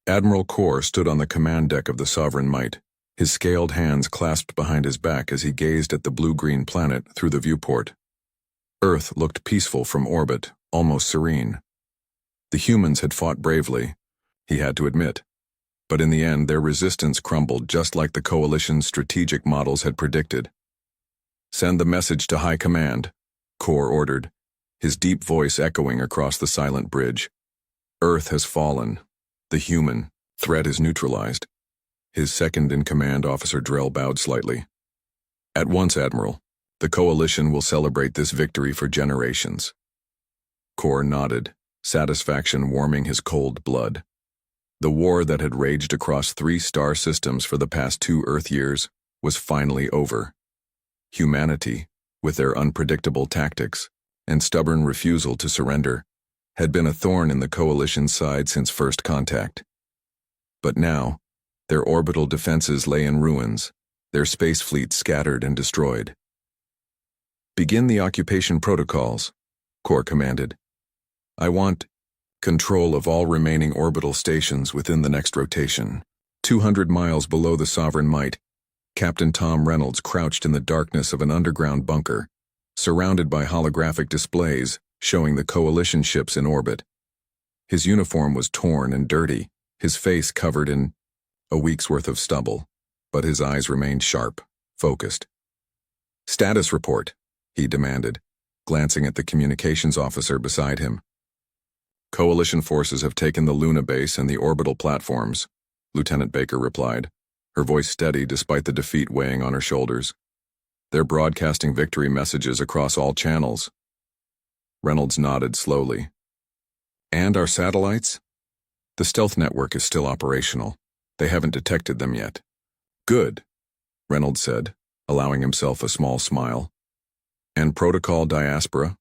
Admiral Kor stood on the command deck of the Sovereign Might, his scaled hands clasped behind his back as he gazed at the blue-green planet through the viewport. Earth looked peaceful from orbit, almost serene. The humans had fought bravely, he had to admit, but in the end their resistance crumbled just like the Coalition's strategic models had predicted. "Send the message to High Command," Kor ordered, his deep voice echoing across the silent bridge. "Earth has fallen. The human threat is neutralized." His second-in-command Officer Drell bowed slightly. "At once, Admiral. The Coalition will celebrate this victory for generations." Kor nodded, satisfaction warming his cold blood. The war that had raged across 3 star systems for the past 2 Earth years was finally over. Humanity, with their unpredictable tactics and stubborn refusal to surrender, had been a thorn in the Coalition's side since first contact. But now, their orbital defenses lay in ruins, their space fleet scattered and destroyed. "Begin the occupation protocols," Kor commanded. "I want control of all remaining orbital stations within the next rotation." 200 miles below the Sovereign Might, Captain Tom Reynolds crouched in the darkness of an underground bunker, surrounded by holographic displays showing the Coalition ships in orbit. His uniform was torn and dirty, his face covered in a week's worth of stubble, but his eyes remained sharp, focused. "Status report," he demanded, glancing at the communications officer beside him. "Coalition forces have taken the Luna base and the orbital platforms," Lieutenant Baker replied, her voice steady despite the defeat weighing on her shoulders. "They're broadcasting victory messages across all channels." Reynolds nodded slowly. "And our satellites?" "The stealth network is still operational. They haven't detected them yet." "Good," Reynolds said, allowing himself a small smile. "And protocol diaspora?"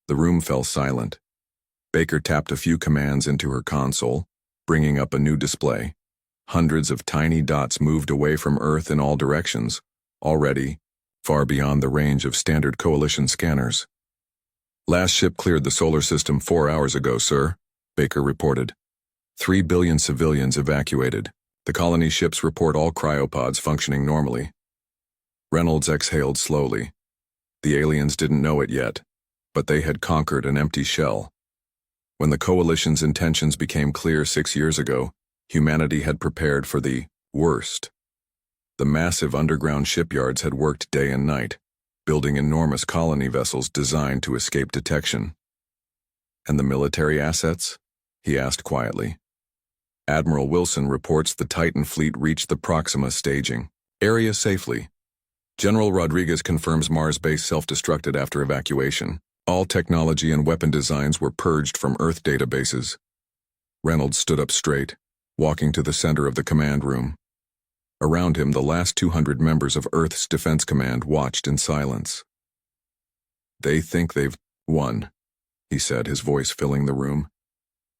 The room fell silent. Baker tapped a few commands into her console, bringing up a new display. Hundreds of tiny dots moved away from Earth in all directions, already far beyond the range of standard Coalition scanners. "Last ship cleared the solar system 4 hours ago, sir," Baker reported. 3 billion civilians evacuated. The colony ships report all cryopods functioning normally. Reynolds exhaled slowly. The aliens didn't know it yet, but they had conquered an empty shell. When the Coalition's intentions became clear 6 years ago, humanity had prepared for the worst. The massive underground shipyards had worked day and night, building enormous colony vessels designed to escape detection. "And the military assets?" he asked quietly. "Admiral Wilson reports the Titan fleet reached the Proxima staging area safely. General Rodriguez confirms Mars base self-destructed after evacuation. All technology and weapon designs were purged from Earth databases." Reynolds stood up straight, walking to the center of the command room. Around him, the last 200 members of Earth's Defense Command watched in silence. "They think they've won," he said, his voice filling the room.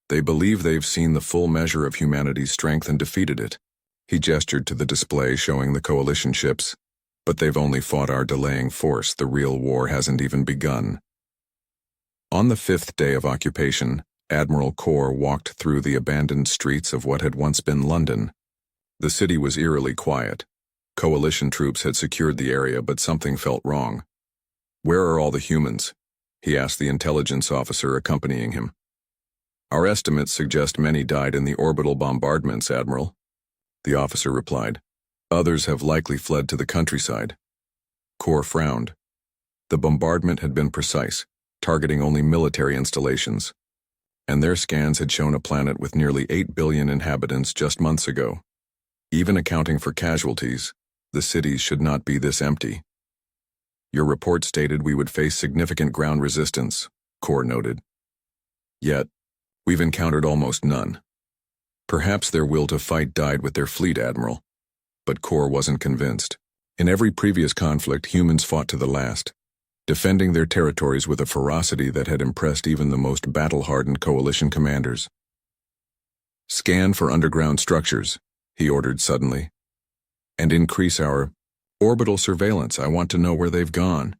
"They believe they've seen the full measure of humanity's strength and defeated it." He gestured to the display showing the Coalition ships. "But they've only fought our delaying force. The real war hasn't even begun." On the 5th day of occupation, Admiral Kor walked through the abandoned streets of what had once been London. The city was eerily quiet. Coalition troops had secured the area, but something felt wrong. "Where are all the humans?" he asked the intelligence officer accompanying him. "Our estimates suggest many died in the orbital bombardments, Admiral," the officer replied. "Others have likely fled to the countryside." Kor frowned. The bombardment had been precise, targeting only military installations, and their scans had shown a planet with nearly 8 billion inhabitants just months ago. Even accounting for casualties, the cities should not be this empty. "Your report stated we would face significant ground resistance," Kor noted. "Yet, we've encountered almost none. Perhaps their will to fight died with their fleet, Admiral." But Kor wasn't convinced. In every previous conflict, humans fought to the last, defending their territories with a ferocity that had impressed even the most battle-hardened Coalition commanders. "Scan for underground structures," he ordered suddenly. "And increase our orbital surveillance. I want to know where they've gone."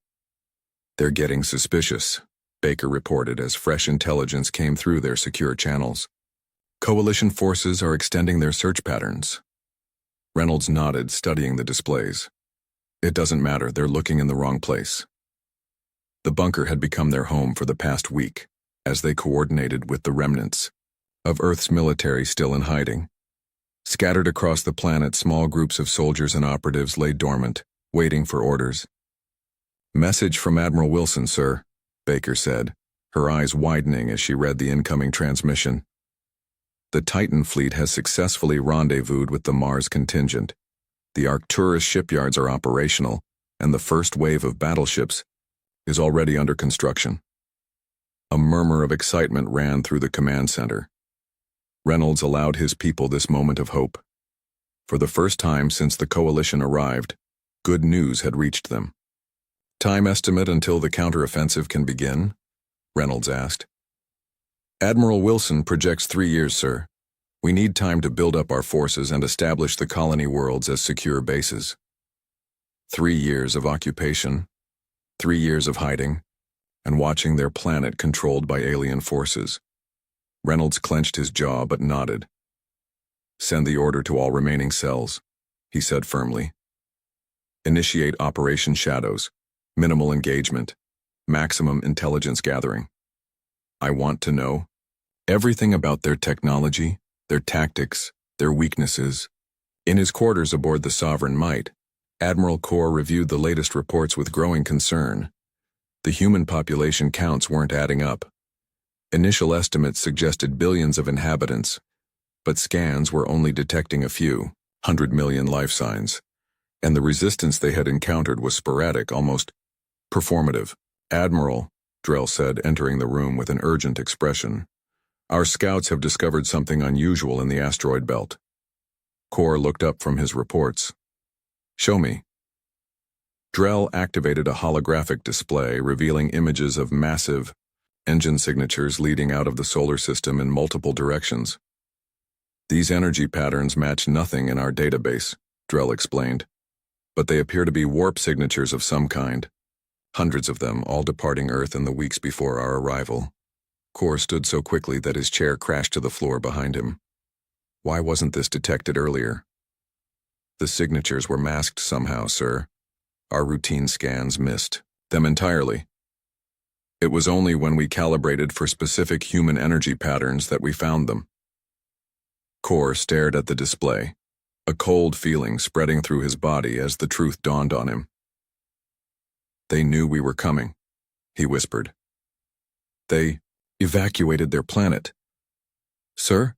"They're getting suspicious," Baker reported as fresh intelligence came through their secure channels. Coalition forces are extending their search patterns. Reynolds nodded, studying the displays. It doesn't matter, they're looking in the wrong place. The bunker had become their home for the past week, as they coordinated with the remnants of Earth's military still in hiding. Scattered across the planet, small groups of soldiers and operatives lay dormant, waiting for orders. "Message from Admiral Wilson, sir," Baker said, her eyes widening as she read the incoming transmission. "The Titan fleet has successfully rendezvoused with the Mars contingent. The Arcturus shipyards are operational, and the first wave of battleships is already under construction." A murmur of excitement ran through the command center. Reynolds allowed his people this moment of hope. For the first time since the coalition arrived, good news had reached them. "Time estimate until the counteroffensive can begin?" Reynolds asked. "Admiral Wilson projects 3 years, sir. We need time to build up our forces and establish the colony worlds as secure bases." 3 years of occupation, 3 years of hiding, and watching their planet controlled by alien forces. Reynolds clenched his jaw but nodded. "Send the order to all remaining cells," he said firmly. "Initiate Operation Shadows, minimal engagement, maximum intelligence gathering. I want to know everything about their technology, their tactics, their weaknesses." In his quarters aboard the Sovereign Might, Admiral Kor reviewed the latest reports with growing concern. The human population counts weren't adding up. Initial estimates suggested billions of inhabitants, but scans were only detecting a few 100 million life signs, and the resistance they had encountered was sporadic, almost performative. "Admiral," Drell said, entering the room with an urgent expression, "our scouts have discovered something unusual in the asteroid belt." Kor looked up from his reports. "Show me." Drell activated a holographic display revealing images of massive engine signatures leading out of the solar system in multiple directions. "These energy patterns match nothing in our database," Drell explained, "but they appear to be warp signatures of some kind. Hundreds of them, all departing Earth in the weeks before our arrival." Kor stood so quickly that his chair crashed to the floor behind him. "Why wasn't this detected earlier?" "The signatures were masked somehow, sir. Our routine scans missed them entirely. It was only when we calibrated for specific human energy patterns that we found them." Kor stared at the display, a cold feeling spreading through his body as the truth dawned on him. "They knew we were coming," he whispered. "They evacuated their planet." "Sir?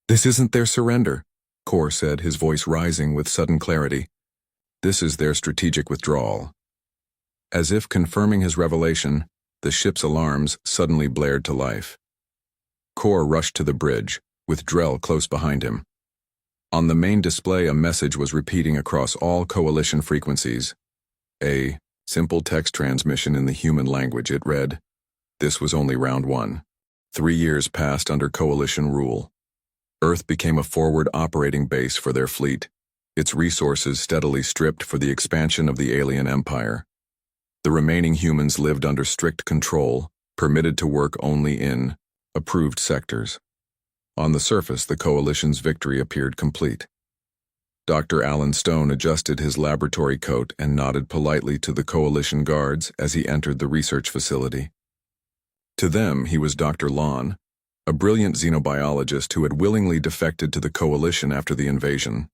This isn't their surrender," Kor said, his voice rising with sudden clarity. "This is their strategic withdrawal." As if confirming his revelation, the ship's alarms suddenly blared to life. Kor rushed to the bridge, with Drell close behind him. On the main display, a message was repeating across all Coalition frequencies. A simple text transmission in the human language. It read, "This was only round 1. 3 years passed under Coalition rule. Earth became a forward operating base for their fleet, its resources steadily stripped for the expansion of the alien empire. The remaining humans lived under strict control, permitted to work only in approved sectors." On the surface, the Coalition's victory appeared complete. Dr. Alan Stone adjusted his laboratory coat and nodded politely to the Coalition guards as he entered the research facility. To them, he was Dr. Lon, a brilliant xenobiologist who had willingly defected to the Coalition after the invasion.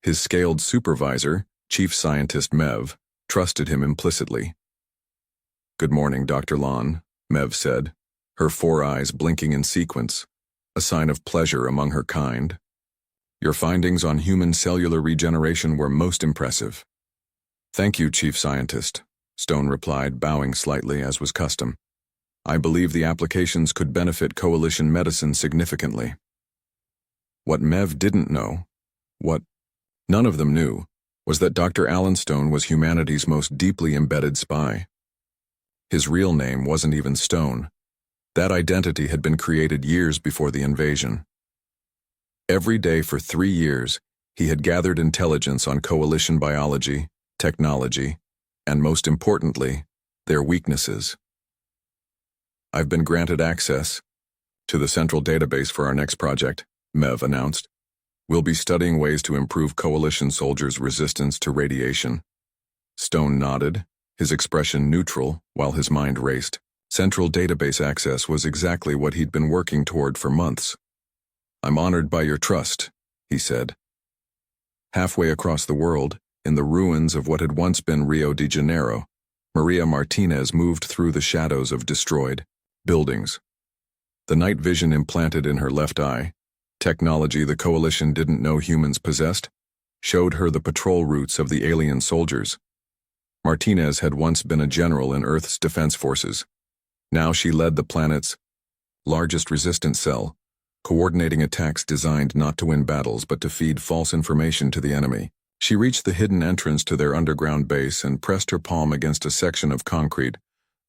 His scaled supervisor, Chief Scientist Mev, trusted him implicitly. "Good morning, Dr. Lon," Mev said, her 4 eyes blinking in sequence, a sign of pleasure among her kind. "Your findings on human cellular regeneration were most impressive." "Thank you, Chief Scientist," Stone replied, bowing slightly as was custom. "I believe the applications could benefit Coalition medicine significantly." What Mev didn't know, what none of them knew, was that Dr. Alan Stone was humanity's most deeply embedded spy. His real name wasn't even Stone. That identity had been created years before the invasion. Every day for 3 years, he had gathered intelligence on Coalition biology, technology, and most importantly, their weaknesses. "I've been granted access," To the central database for our next project, Mev announced. We'll be studying ways to improve coalition soldiers' resistance to radiation. Stone nodded, his expression neutral, while his mind raced. Central database access was exactly what he'd been working toward for months. I'm honored by your trust, he said. Halfway across the world, in the ruins of what had once been Rio de Janeiro, Maria Martinez moved through the shadows of destroyed buildings. The night vision implanted in her left eye, technology the coalition didn't know humans possessed, showed her the patrol routes of the alien soldiers. Martinez had once been a general in Earth's defense forces. Now she led the planet's largest resistance cell, coordinating attacks designed not to win battles but to feed false information to the enemy. She reached the hidden entrance to their underground base and pressed her palm against a section of concrete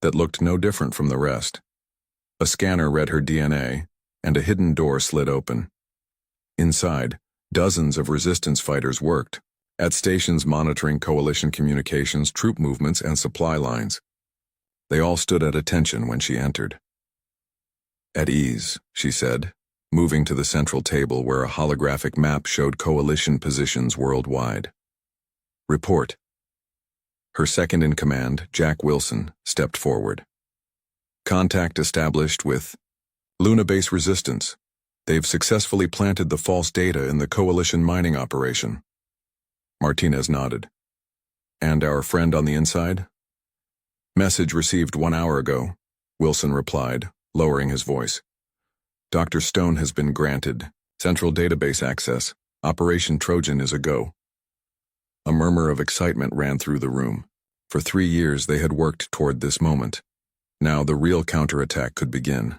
that looked no different from the rest. A scanner read her DNA, and a hidden door slid open. Inside, dozens of resistance fighters worked, at stations monitoring coalition communications, troop movements, and supply lines. They all stood at attention when she entered. At ease, she said, moving to the central table where a holographic map showed coalition positions worldwide. Report. Her second-in-command, Jack Wilson, stepped forward. Contact established with Luna Base Resistance. They've successfully planted the false data in the coalition mining operation. Martinez nodded. And our friend on the inside? Message received 1 hour ago, Wilson replied, lowering his voice. Dr. Stone has been granted central database access. Operation Trojan is a go. A murmur of excitement ran through the room. For 3 years they had worked toward this moment. Now the real counterattack could begin.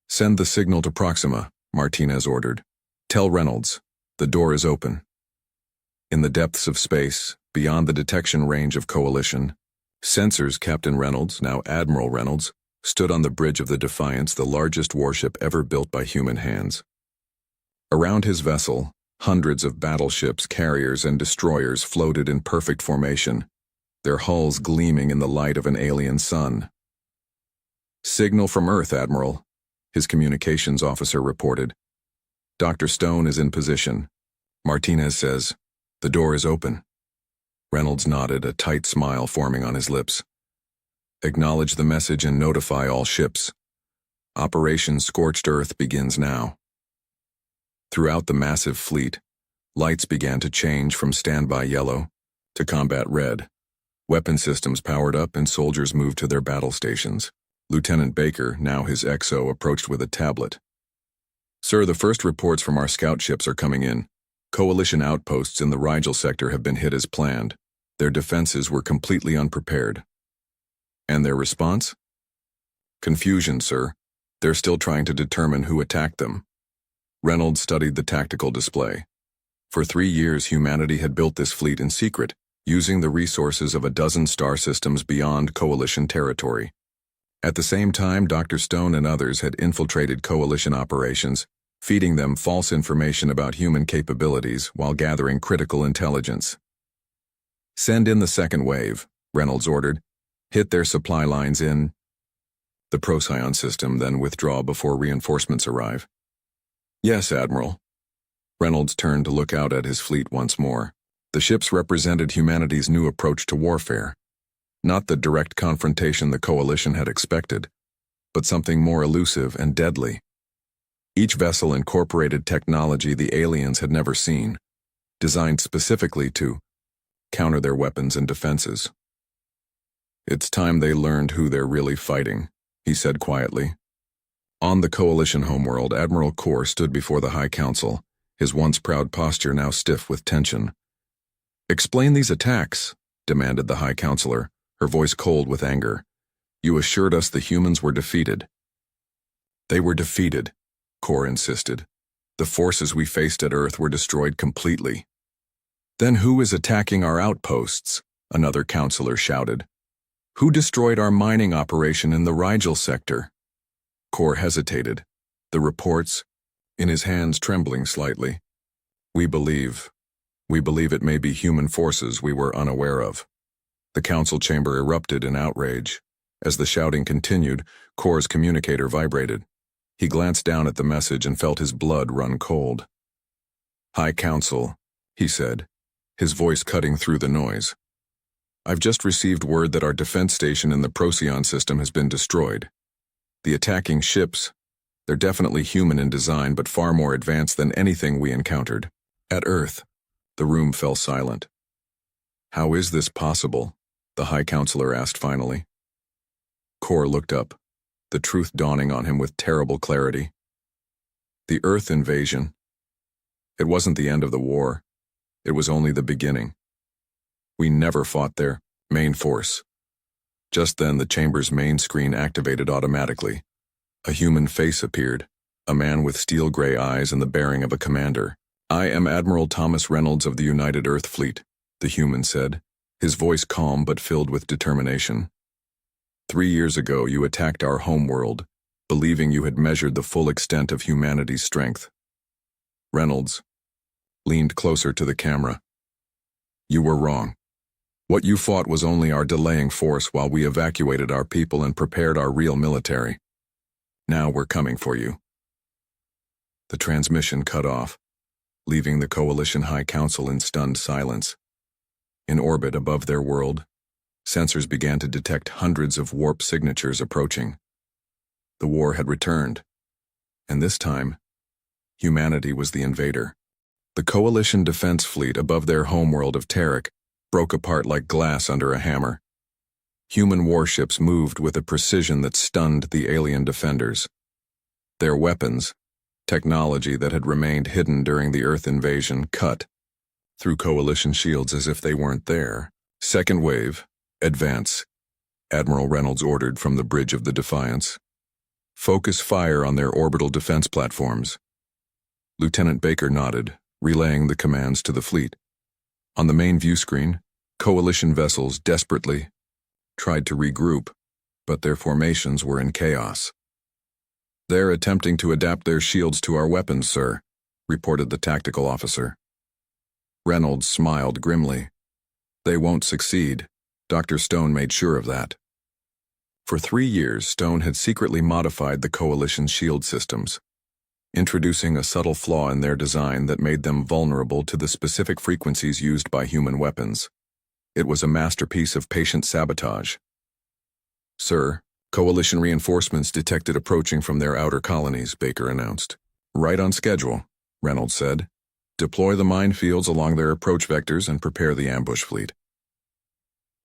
Send the signal to Proxima, Martinez ordered. Tell Reynolds, the door is open. In the depths of space, beyond the detection range of Coalition, sensors Captain Reynolds, now Admiral Reynolds, stood on the bridge of the Defiance, the largest warship ever built by human hands. Around his vessel, hundreds of battleships, carriers, and destroyers floated in perfect formation, their hulls gleaming in the light of an alien sun. Signal from Earth, Admiral, his communications officer reported. Dr. Stone is in position. Martinez says, the door is open. Reynolds nodded, a tight smile forming on his lips. Acknowledge the message and notify all ships. Operation Scorched Earth begins now. Throughout the massive fleet, lights began to change from standby yellow to combat red. Weapon systems powered up and soldiers moved to their battle stations. Lieutenant Baker, now his XO, approached with a tablet. Sir, the first reports from our scout ships are coming in. Coalition outposts in the Rigel sector have been hit as planned. Their defenses were completely unprepared. And their response? Confusion, sir. They're still trying to determine who attacked them. Reynolds studied the tactical display. For 3 years, humanity had built this fleet in secret, using the resources of a dozen star systems beyond Coalition territory. At the same time, Dr. Stone and others had infiltrated Coalition operations, feeding them false information about human capabilities while gathering critical intelligence. Send in the second wave, Reynolds ordered. Hit their supply lines in the Procyon system, then withdraw before reinforcements arrive. Yes, Admiral. Reynolds turned to look out at his fleet once more. The ships represented humanity's new approach to warfare. Not the direct confrontation the Coalition had expected, but something more elusive and deadly. Each vessel incorporated technology the aliens had never seen, designed specifically to counter their weapons and defenses. It's time they learned who they're really fighting, he said quietly. On the Coalition homeworld, Admiral Kor stood before the High Council, his once proud posture now stiff with tension. Explain these attacks, demanded the High Counselor, her voice cold with anger. You assured us the humans were defeated. They were defeated, Kor insisted. The forces we faced at Earth were destroyed completely. Then who is attacking our outposts? Another counselor shouted. Who destroyed our mining operation in the Rigel sector? Kor hesitated, the reports, in his hands trembling slightly. We believe it may be human forces we were unaware of. The council chamber erupted in outrage. As the shouting continued, Kor's communicator vibrated. He glanced down at the message and felt his blood run cold. "High Council," he said, his voice cutting through the noise. "I've just received word that our defense station in the Procyon system has been destroyed. The attacking ships, they're definitely human in design but far more advanced than anything we encountered. At Earth." The room fell silent. "How is this possible?" the High Counselor asked finally. Kor looked up, the truth dawning on him with terrible clarity. The Earth invasion. It wasn't the end of the war. It was only the beginning. We never fought there, main force. Just then the chamber's main screen activated automatically. A human face appeared, a man with steel-gray eyes and the bearing of a commander. "I am Admiral Thomas Reynolds of the United Earth Fleet," the human said, his voice calm but filled with determination. 3 years ago you attacked our homeworld, believing you had measured the full extent of humanity's strength. Reynolds leaned closer to the camera. "You were wrong. What you fought was only our delaying force while we evacuated our people and prepared our real military. Now we're coming for you." The transmission cut off, leaving the Coalition High Council in stunned silence. In orbit above their world, sensors began to detect hundreds of warp signatures approaching. The war had returned, and this time, humanity was the invader. The Coalition defense fleet above their homeworld of Terek broke apart like glass under a hammer. Human warships moved with a precision that stunned the alien defenders. Their weapons, technology that had remained hidden during the Earth invasion, cut through Coalition shields as if they weren't there. "Second wave, advance," Admiral Reynolds ordered from the bridge of the Defiance. "Focus fire on their orbital defense platforms." Lieutenant Baker nodded, relaying the commands to the fleet. On the main view screen, Coalition vessels desperately tried to regroup, but their formations were in chaos. "They're attempting to adapt their shields to our weapons, sir," reported the tactical officer. Reynolds smiled grimly. "They won't succeed. Dr. Stone made sure of that." For 3 years, Stone had secretly modified the Coalition's shield systems, introducing a subtle flaw in their design that made them vulnerable to the specific frequencies used by human weapons. It was a masterpiece of patient sabotage. "Sir, Coalition reinforcements detected approaching from their outer colonies," Baker announced. "Right on schedule," Reynolds said. "Deploy the minefields along their approach vectors and prepare the ambush fleet."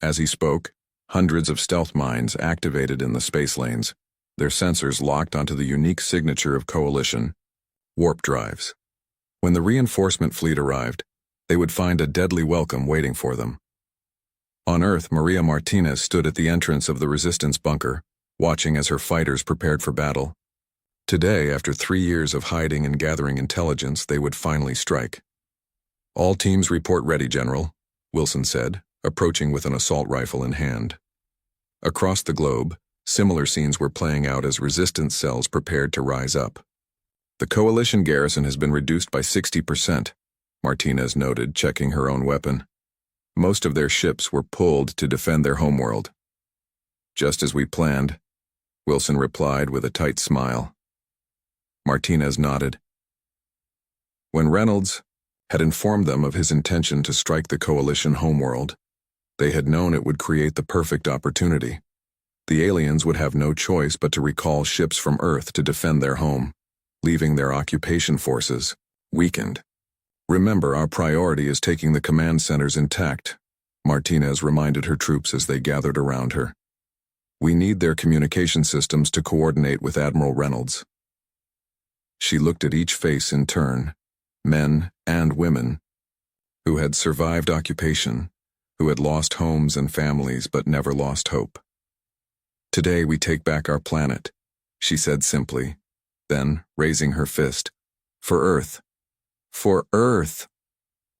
As he spoke, hundreds of stealth mines activated in the space lanes, their sensors locked onto the unique signature of Coalition, warp drives. When the reinforcement fleet arrived, they would find a deadly welcome waiting for them. On Earth, Maria Martinez stood at the entrance of the Resistance bunker, watching as her fighters prepared for battle. Today, after 3 years of hiding and gathering intelligence, they would finally strike. "All teams report ready, General," Wilson said, approaching with an assault rifle in hand. Across the globe, similar scenes were playing out as resistance cells prepared to rise up. "The Coalition garrison has been reduced by 60%, Martinez noted, checking her own weapon. "Most of their ships were pulled to defend their homeworld." "Just as we planned," Wilson replied with a tight smile. Martinez nodded. When Reynolds had informed them of his intention to strike the Coalition homeworld, they had known it would create the perfect opportunity. The aliens would have no choice but to recall ships from Earth to defend their home, leaving their occupation forces weakened. "Remember, our priority is taking the command centers intact," Martinez reminded her troops as they gathered around her. "We need their communication systems to coordinate with Admiral Reynolds." She looked at each face in turn, men and women, who had survived occupation, who had lost homes and families but never lost hope. "Today we take back our planet," she said simply, then, raising her fist, "For Earth." "For Earth,"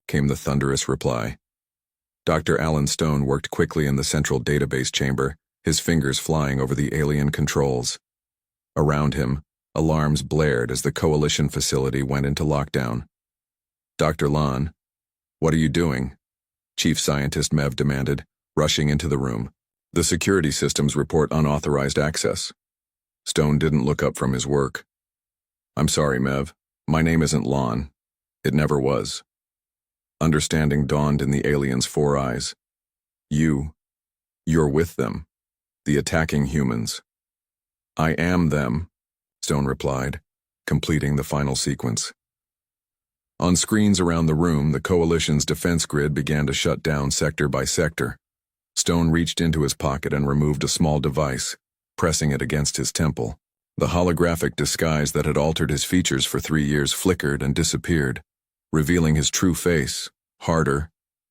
came the thunderous reply. Dr. Alan Stone worked quickly in the central database chamber, his fingers flying over the alien controls. Around him, alarms blared as the Coalition facility went into lockdown. "Dr. Lon, what are you doing?" Chief Scientist Mev demanded, rushing into the room. "The security systems report unauthorized access." Stone didn't look up from his work. I'm sorry, Mev. My name isn't Lon. It never was. Understanding dawned in the alien's four eyes. You're with them, the attacking humans. I am them, Stone replied, completing the final sequence. On screens around the room, the Coalition's defense grid began to shut down sector by sector. Stone reached into his pocket and removed a small device, pressing it against his temple. The holographic disguise that had altered his features for 3 years flickered and disappeared, revealing his true face, harder,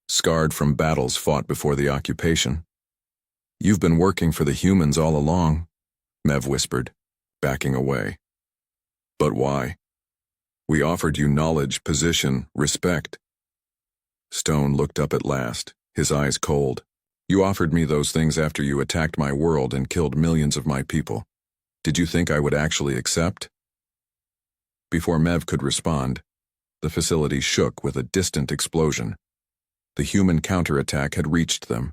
scarred from battles fought before the occupation. You've been working for the humans all along, Mev whispered, backing away. But why? We offered you knowledge, position, respect. Stone looked up at last, his eyes cold. You offered me those things after you attacked my world and killed millions of my people. Did you think I would actually accept? Before Mev could respond, the facility shook with a distant explosion. The human counterattack had reached them.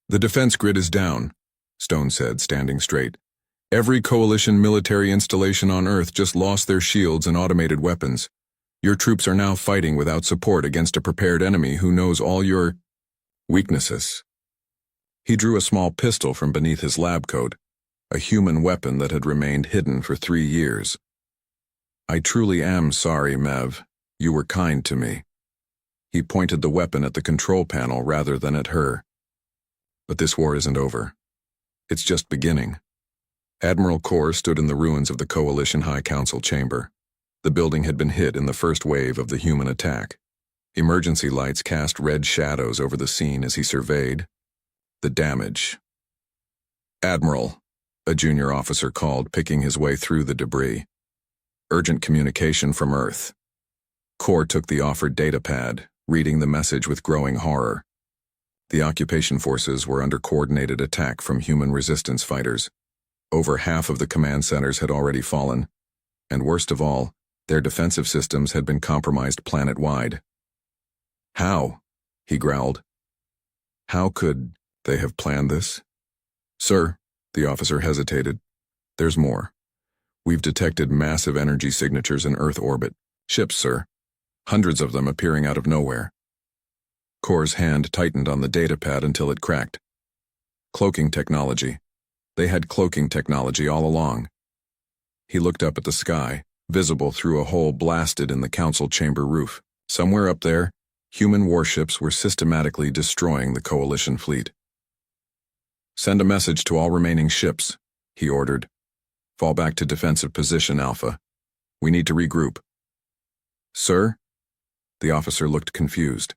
The defense grid is down, Stone said, standing straight. Every Coalition military installation on Earth just lost their shields and automated weapons. Your troops are now fighting without support against a prepared enemy who knows all your weaknesses. He drew a small pistol from beneath his lab coat, a human weapon that had remained hidden for 3 years. I truly am sorry, Mev. You were kind to me. He pointed the weapon at the control panel rather than at her. But this war isn't over. It's just beginning. Admiral Kor stood in the ruins of the Coalition High Council chamber. The building had been hit in the first wave of the human attack. Emergency lights cast red shadows over the scene as he surveyed the damage. Admiral, a junior officer called, picking his way through the debris. Urgent communication from Earth. Kor took the offered datapad, reading the message with growing horror. The occupation forces were under coordinated attack from human resistance fighters. Over half of the command centers had already fallen, and worst of all, their defensive systems had been compromised planet-wide. How? He growled. How could they have planned this? Sir, the officer hesitated. There's more. We've detected massive energy signatures in Earth orbit. Ships, sir. Hundreds of them appearing out of nowhere. Kor's hand tightened on the datapad until it cracked. Cloaking technology. They had cloaking technology all along. He looked up at the sky, visible through a hole blasted in the council chamber roof. Somewhere up there, human warships were systematically destroying the Coalition fleet. Send a message to all remaining ships, he ordered. Fall back to defensive position, Alpha. We need to regroup. Sir? The officer looked confused.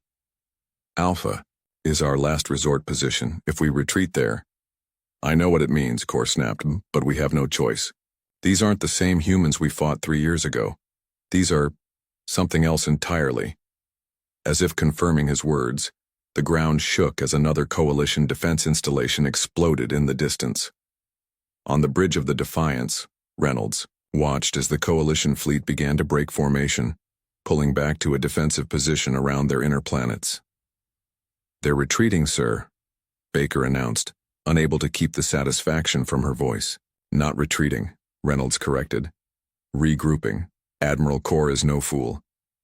Alpha is our last resort position. If we retreat there, I know what it means, Kor snapped, but we have no choice. These aren't the same humans we fought 3 years ago. These are something else entirely. As if confirming his words, the ground shook as another Coalition defense installation exploded in the distance. On the bridge of the Defiance, Reynolds watched as the Coalition fleet began to break formation, pulling back to a defensive position around their inner planets. They're retreating, sir, Baker announced, unable to keep the satisfaction from her voice. Not retreating, Reynolds corrected. Regrouping. Admiral Kor is no fool.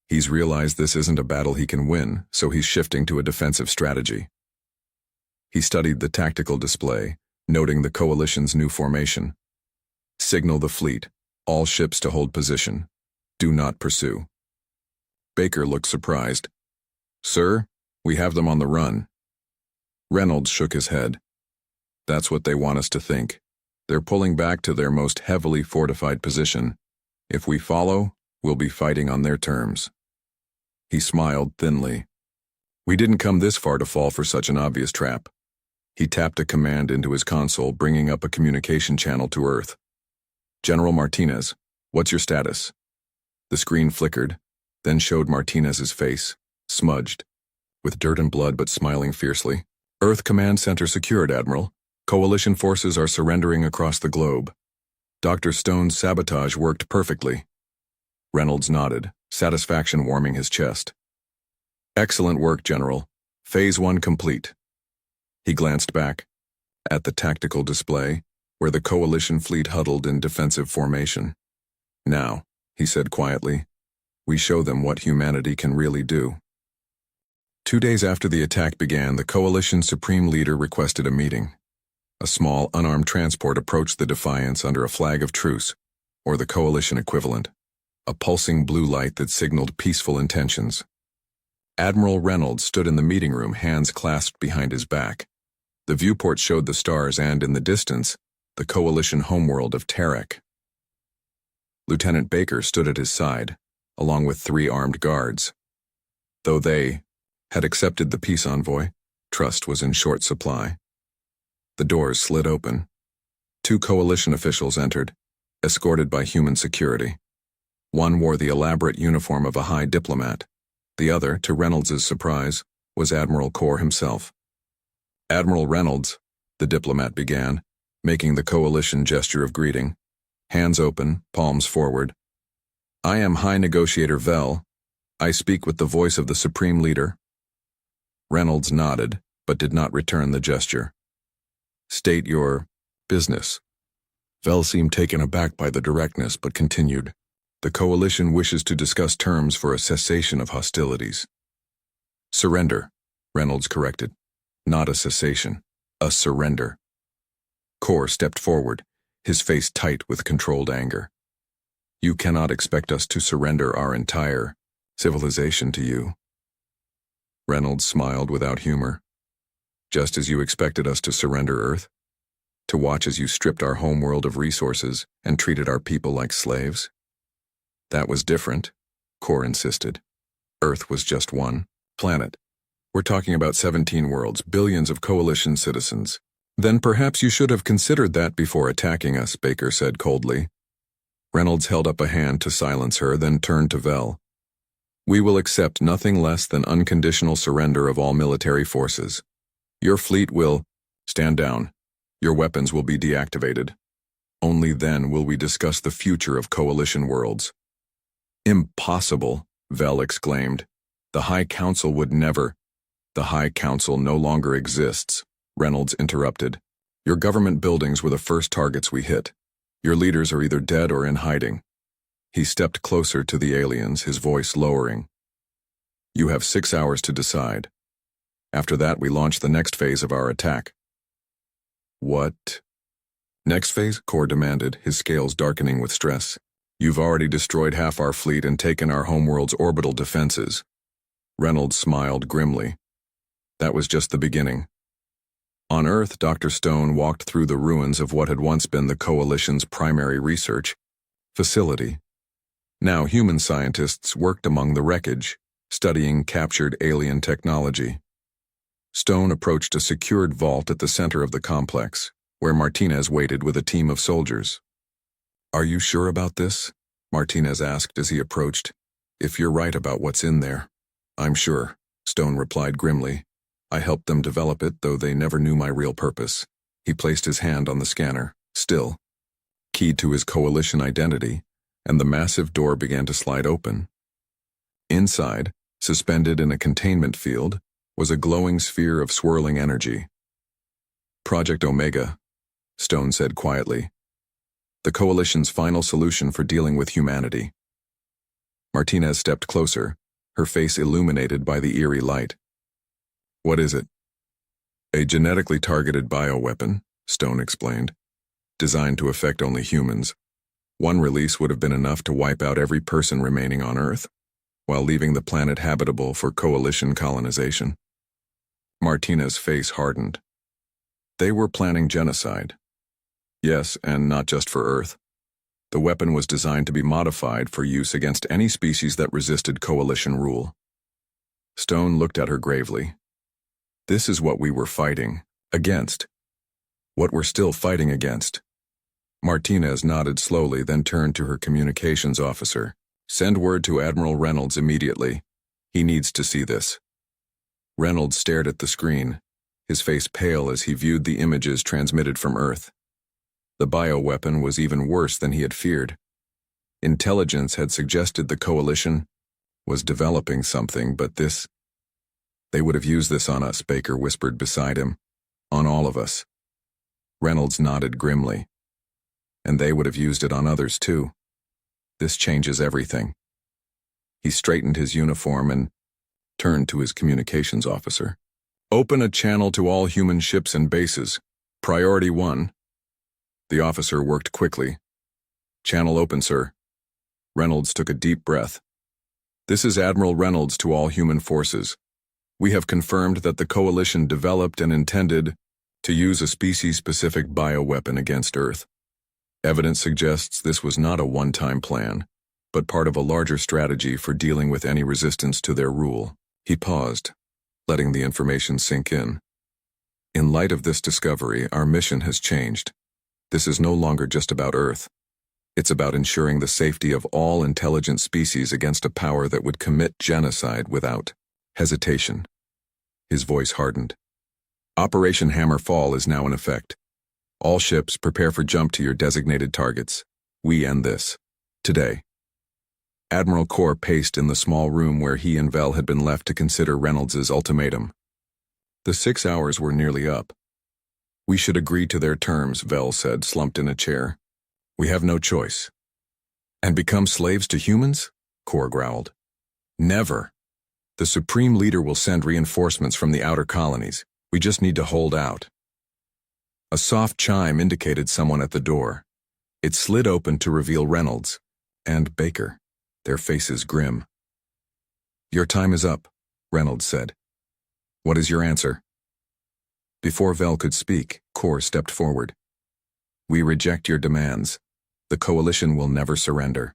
He's realized this isn't a battle he can win, so he's shifting to a defensive strategy. He studied the tactical display, noting the Coalition's new formation. Signal the fleet. All ships to hold position. Do not pursue. Baker looked surprised. Sir, we have them on the run. Reynolds shook his head. That's what they want us to think. They're pulling back to their most heavily fortified position. If we follow, we'll be fighting on their terms. He smiled thinly. We didn't come this far to fall for such an obvious trap. He tapped a command into his console, bringing up a communication channel to Earth. General Martinez, what's your status? The screen flickered, then showed Martinez's face, smudged, with dirt and blood but smiling fiercely. Earth Command Center secured, Admiral. Coalition forces are surrendering across the globe. Dr. Stone's sabotage worked perfectly. Reynolds nodded, satisfaction warming his chest. Excellent work, General. Phase 1 complete. He glanced back at the tactical display, where the Coalition fleet huddled in defensive formation. Now, he said quietly. We show them what humanity can really do. 2 days after the attack began, the Coalition's supreme leader requested a meeting. A small, unarmed transport approached the Defiance under a flag of truce, or the Coalition equivalent, a pulsing blue light that signaled peaceful intentions. Admiral Reynolds stood in the meeting room, hands clasped behind his back. The viewport showed the stars and, in the distance, the Coalition homeworld of Terek. Lieutenant Baker stood at his side, along with 3 armed guards. Though they had accepted the peace envoy, trust was in short supply. The doors slid open. 2 Coalition officials entered, escorted by human security. One wore the elaborate uniform of a high diplomat. The other, to Reynolds' surprise, was Admiral Corr himself. Admiral Reynolds, the diplomat began, making the Coalition gesture of greeting. Hands open, palms forward. I am High Negotiator Vel. I speak with the voice of the Supreme Leader. Reynolds nodded, but did not return the gesture. State your business. Vel seemed taken aback by the directness, but continued. The Coalition wishes to discuss terms for a cessation of hostilities. Surrender, Reynolds corrected. Not a cessation, a surrender. Corr stepped forward, his face tight with controlled anger. You cannot expect us to surrender our entire civilization to you. Reynolds smiled without humor. Just as you expected us to surrender Earth? To watch as you stripped our homeworld of resources and treated our people like slaves? That was different, Corr insisted. Earth was just one planet. We're talking about 17 worlds, billions of Coalition citizens. Then perhaps you should have considered that before attacking us, Baker said coldly. Reynolds held up a hand to silence her, then turned to Vel. We will accept nothing less than unconditional surrender of all military forces. Your fleet will stand down. Your weapons will be deactivated. Only then will we discuss the future of Coalition worlds. Impossible, Vel exclaimed. The High Council would never. The High Council no longer exists, Reynolds interrupted. Your government buildings were the first targets we hit. Your leaders are either dead or in hiding. He stepped closer to the aliens, his voice lowering. You have 6 hours to decide. After that, we launch the next phase of our attack. What? Next phase? Corr demanded, his scales darkening with stress. You've already destroyed half our fleet and taken our homeworld's orbital defenses. Reynolds smiled grimly. That was just the beginning. On Earth, Dr. Stone walked through the ruins of what had once been the Coalition's primary research facility. Now human scientists worked among the wreckage, studying captured alien technology. Stone approached a secured vault at the center of the complex, where Martinez waited with a team of soldiers. Are you sure about this? Martinez asked as he approached. If you're right about what's in there. I'm sure, Stone replied grimly. I helped them develop it, though they never knew my real purpose. He placed his hand on the scanner, still, keyed to his Coalition identity, and the massive door began to slide open. Inside, suspended in a containment field, was a glowing sphere of swirling energy. Project Omega, Stone said quietly. The Coalition's final solution for dealing with humanity. Martinez stepped closer, her face illuminated by the eerie light. What is it? A genetically targeted bioweapon, Stone explained, designed to affect only humans. One release would have been enough to wipe out every person remaining on Earth, while leaving the planet habitable for Coalition colonization. Martinez's face hardened. They were planning genocide. Yes, and not just for Earth. The weapon was designed to be modified for use against any species that resisted Coalition rule. Stone looked at her gravely. This is what we were fighting against. What we're still fighting against. Martinez nodded slowly, then turned to her communications officer. Send word to Admiral Reynolds immediately. He needs to see this. Reynolds stared at the screen, his face pale as he viewed the images transmitted from Earth. The bioweapon was even worse than he had feared. Intelligence had suggested the Coalition was developing something, but this... They would have used this on us, Baker whispered beside him. On all of us. Reynolds nodded grimly. And they would have used it on others too. This changes everything. He straightened his uniform and turned to his communications officer. Open a channel to all human ships and bases. Priority 1. The officer worked quickly. Channel open, sir. Reynolds took a deep breath. This is Admiral Reynolds to all human forces. We have confirmed that the Coalition developed and intended to use a species-specific bioweapon against Earth. Evidence suggests this was not a one-time plan, but part of a larger strategy for dealing with any resistance to their rule. He paused, letting the information sink in. In light of this discovery, our mission has changed. This is no longer just about Earth. It's about ensuring the safety of all intelligent species against a power that would commit genocide without hesitation. His voice hardened. Operation Hammer Fall is now in effect. All ships prepare for jump to your designated targets. We end this. Today. Admiral Kor paced in the small room where he and Vel had been left to consider Reynolds's ultimatum. The 6 hours were nearly up. We should agree to their terms, Vel said, slumped in a chair. We have no choice. And become slaves to humans? Kor growled. Never. The Supreme Leader will send reinforcements from the outer colonies. We just need to hold out. A soft chime indicated someone at the door. It slid open to reveal Reynolds and Baker, their faces grim. Your time is up, Reynolds said. What is your answer? Before Vel could speak, Kor stepped forward. We reject your demands. The Coalition will never surrender.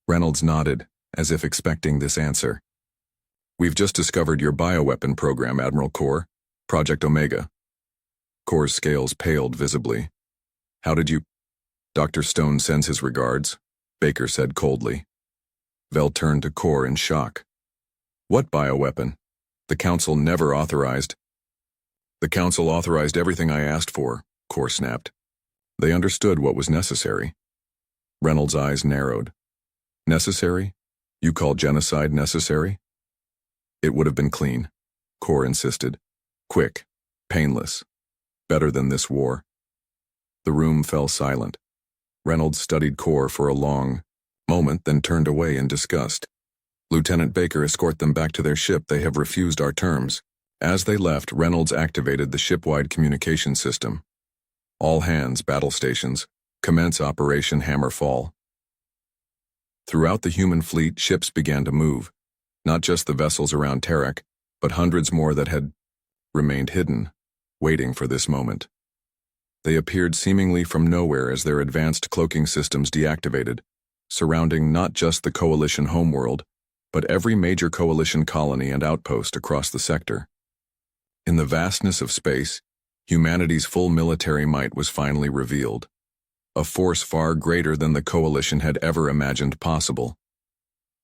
Reynolds nodded, as if expecting this answer. We've just discovered your bioweapon program, Admiral Kor, Project Omega. Kor's scales paled visibly. How did you... Dr. Stone sends his regards, Baker said coldly. Vel turned to Kor in shock. What bioweapon? The Council never authorized... The Council authorized everything I asked for, Kor snapped. They understood what was necessary. Reynolds' eyes narrowed. Necessary? You call genocide necessary? It would have been clean, Kor insisted. Quick, painless. Better than this war. The room fell silent. Reynolds studied Kor for a long moment, then turned away in disgust. Lieutenant Baker, escort them back to their ship. They have refused our terms. As they left, Reynolds activated the ship-wide communication system. All hands, battle stations, commence Operation Hammer Fall. Throughout the human fleet, ships began to move. Not just the vessels around Terek, but hundreds more that had remained hidden, waiting for this moment. They appeared seemingly from nowhere as their advanced cloaking systems deactivated, surrounding not just the Coalition homeworld, but every major Coalition colony and outpost across the sector. In the vastness of space, humanity's full military might was finally revealed, a force far greater than the Coalition had ever imagined possible.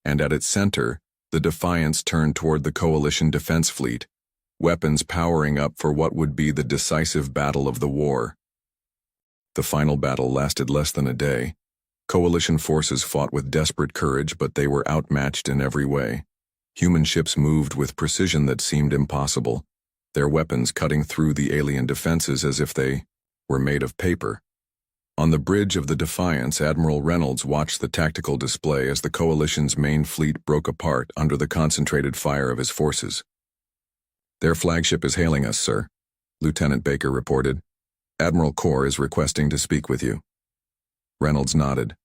And at its center, the Defiance turned toward the Coalition defense fleet, weapons powering up for what would be the decisive battle of the war. The final battle lasted less than a day. Coalition forces fought with desperate courage, but they were outmatched in every way. Human ships moved with precision that seemed impossible, their weapons cutting through the alien defenses as if they were made of paper. On the bridge of the Defiance, Admiral Reynolds watched the tactical display as the Coalition's main fleet broke apart under the concentrated fire of his forces. Their flagship is hailing us, sir, Lieutenant Baker reported. Admiral Kor is requesting to speak with you. Reynolds nodded.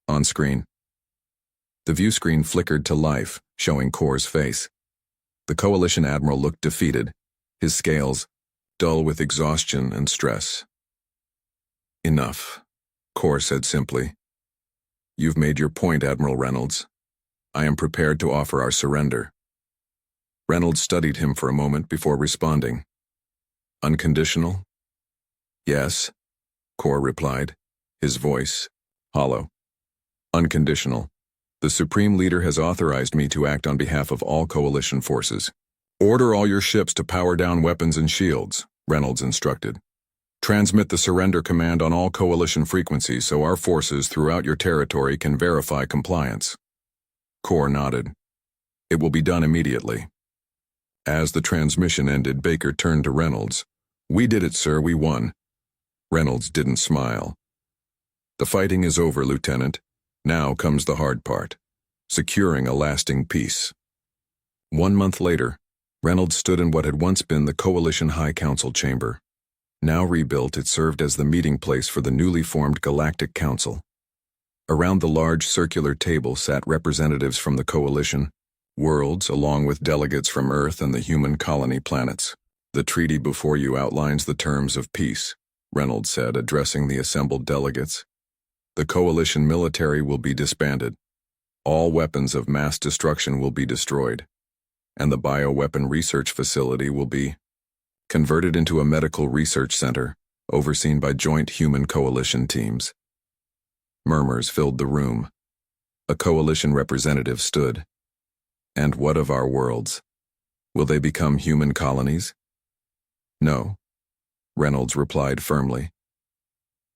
On screen. The view screen flickered to life, showing Kor's face. The Coalition Admiral looked defeated, his scales dull with exhaustion and stress. Enough, Kor said simply. You've made your point, Admiral Reynolds. I am prepared to offer our surrender. Reynolds studied him for a moment before responding. Unconditional? Yes, Kor replied, his voice hollow. Unconditional. The Supreme Leader has authorized me to act on behalf of all Coalition forces. Order all your ships to power down weapons and shields, Reynolds instructed. Transmit the surrender command on all Coalition frequencies so our forces throughout your territory can verify compliance. Kor nodded. It will be done immediately. As the transmission ended, Baker turned to Reynolds. We did it, sir, we won. Reynolds didn't smile. The fighting is over, Lieutenant. Now comes the hard part: securing a lasting peace. 1 month later, Reynolds stood in what had once been the Coalition High Council chamber. Now rebuilt, it served as the meeting place for the newly formed Galactic Council. Around the large circular table sat representatives from the Coalition worlds, along with delegates from Earth and the human colony planets. "The treaty before you outlines the terms of peace," Reynolds said, addressing the assembled delegates. "The Coalition military will be disbanded. All weapons of mass destruction will be destroyed, and the bioweapon research facility will be converted into a medical research center, overseen by joint human coalition teams." Murmurs filled the room. A coalition representative stood. "And what of our worlds? Will they become human colonies?" "No," Reynolds replied firmly.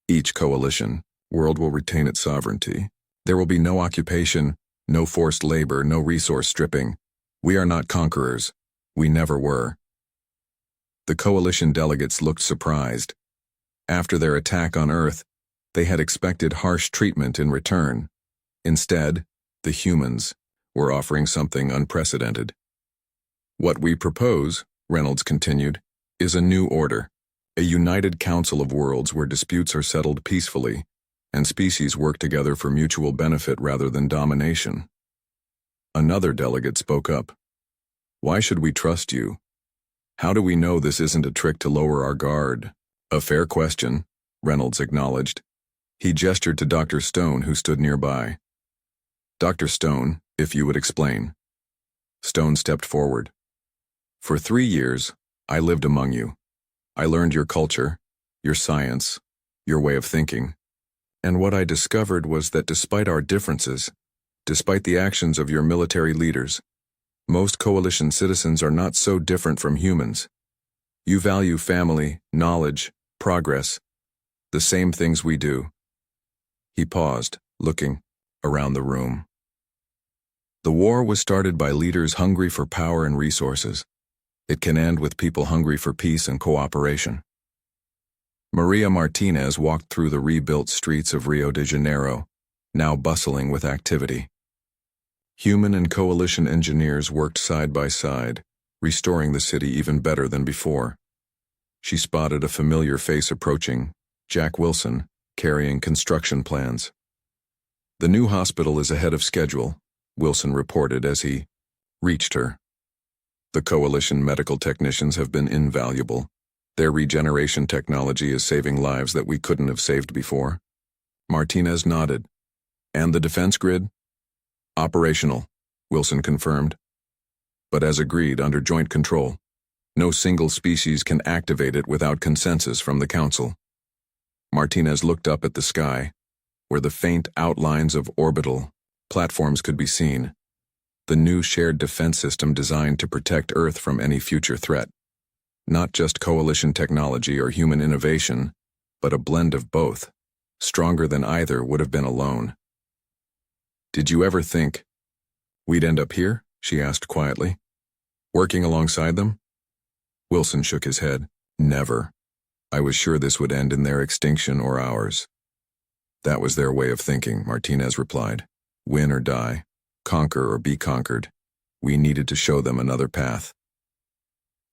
"Each coalition world will retain its sovereignty. There will be no occupation, no forced labor, no resource stripping. We are not conquerors. We never were." The coalition delegates looked surprised. After their attack on Earth, they had expected harsh treatment in return. Instead, the humans were offering something unprecedented. "What we propose," Reynolds continued, "is a new order, a united council of worlds where disputes are settled peacefully, and species work together for mutual benefit rather than domination." Another delegate spoke up. "Why should we trust you? How do we know this isn't a trick to lower our guard?" "A fair question," Reynolds acknowledged. He gestured to Dr. Stone, who stood nearby. "Dr. Stone, if you would explain." Stone stepped forward. "For 3 years, I lived among you. I learned your culture, your science, your way of thinking. And what I discovered was that despite our differences, despite the actions of your military leaders, most coalition citizens are not so different from humans. You value family, knowledge, progress, the same things we do." He paused, looking around the room. "The war was started by leaders hungry for power and resources. It can end with people hungry for peace and cooperation." Maria Martinez walked through the rebuilt streets of Rio de Janeiro, now bustling with activity. Human and coalition engineers worked side by side, restoring the city even better than before. She spotted a familiar face approaching, Jack Wilson, carrying construction plans. "The new hospital is ahead of schedule," Wilson reported as he reached her. "The coalition medical technicians have been invaluable. Their regeneration technology is saving lives that we couldn't have saved before." Martinez nodded. "And the defense grid?" "Operational," Wilson confirmed. "But as agreed, under joint control. No single species can activate it without consensus from the Council." Martinez looked up at the sky, where the faint outlines of orbital platforms could be seen. The new shared defense system designed to protect Earth from any future threat. Not just coalition technology or human innovation, but a blend of both, stronger than either would have been alone. "Did you ever think we'd end up here?" she asked quietly. "Working alongside them?" Wilson shook his head. "Never. I was sure this would end in their extinction or ours." "That was their way of thinking," Martinez replied. "Win or die, conquer or be conquered. We needed to show them another path."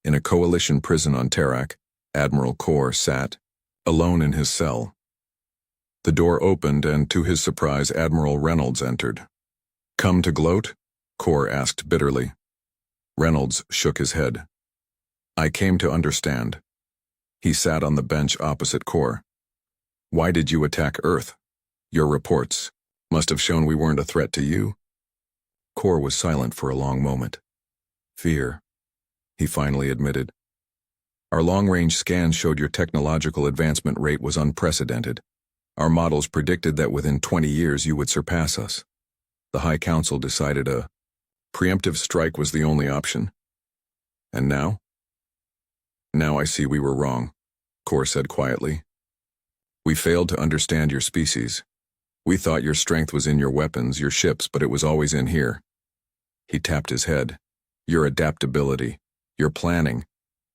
In a coalition prison on Terrak, Admiral Kor sat, alone in his cell. The door opened and, to his surprise, Admiral Reynolds entered. "Come to gloat?" Kor asked bitterly. Reynolds shook his head. "I came to understand." He sat on the bench opposite Kor. "Why did you attack Earth? Your reports must have shown we weren't a threat to you." Kor was silent for a long moment. "Fear," he finally admitted. "Our long-range scans showed your technological advancement rate was unprecedented. Our models predicted that within 20 years you would surpass us. The High Council decided a preemptive strike was the only option. And now? Now I see we were wrong," Kor said quietly. "We failed to understand your species. We thought your strength was in your weapons, your ships, but it was always in here." He tapped his head. "Your adaptability, your planning,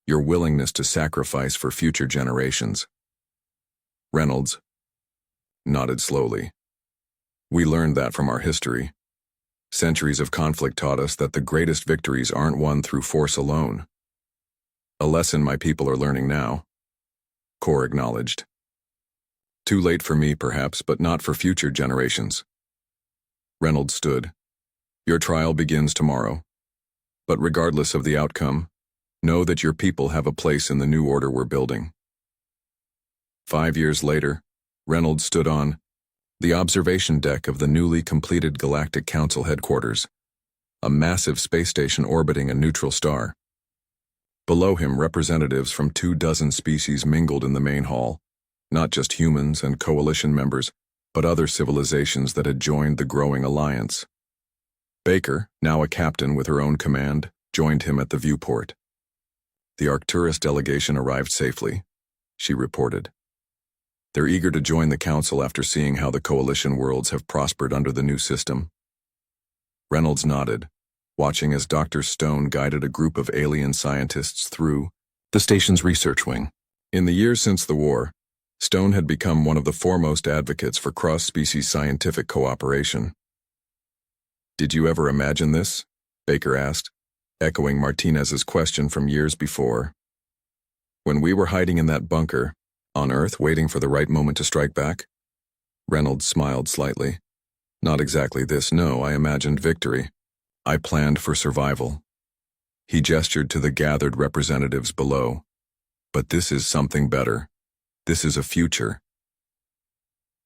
your willingness to sacrifice for future generations." Reynolds nodded slowly. We learned that from our history. Centuries of conflict taught us that the greatest victories aren't won through force alone. A lesson my people are learning now. Kor acknowledged. Too late for me, perhaps, but not for future generations. Reynolds stood. Your trial begins tomorrow. But regardless of the outcome, know that your people have a place in the new order we're building. 5 years later, Reynolds stood on the observation deck of the newly completed Galactic Council headquarters, a massive space station orbiting a neutral star. Below him, representatives from 24 species mingled in the main hall, not just humans and coalition members, but other civilizations that had joined the growing alliance. Baker, now a captain with her own command, joined him at the viewport. The Arcturus delegation arrived safely, she reported. They're eager to join the council after seeing how the coalition worlds have prospered under the new system. Reynolds nodded, watching as Dr. Stone guided a group of alien scientists through the station's research wing. In the years since the war, Stone had become one of the foremost advocates for cross-species scientific cooperation. Did you ever imagine this? Baker asked, echoing Martinez's question from years before. When we were hiding in that bunker, on Earth, waiting for the right moment to strike back? Reynolds smiled slightly. Not exactly this, no, I imagined victory. I planned for survival. He gestured to the gathered representatives below. But this is something better. This is a future.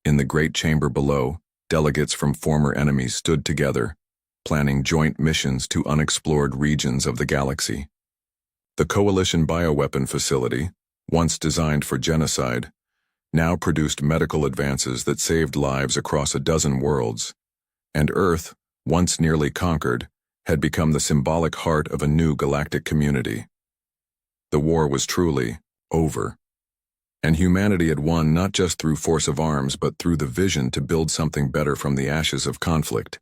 In the great chamber below, delegates from former enemies stood together, planning joint missions to unexplored regions of the galaxy. The Coalition bioweapon facility, once designed for genocide, now produced medical advances that saved lives across a dozen worlds, and Earth, once nearly conquered, had become the symbolic heart of a new galactic community. The war was truly over, and humanity had won not just through force of arms but through the vision to build something better from the ashes of conflict.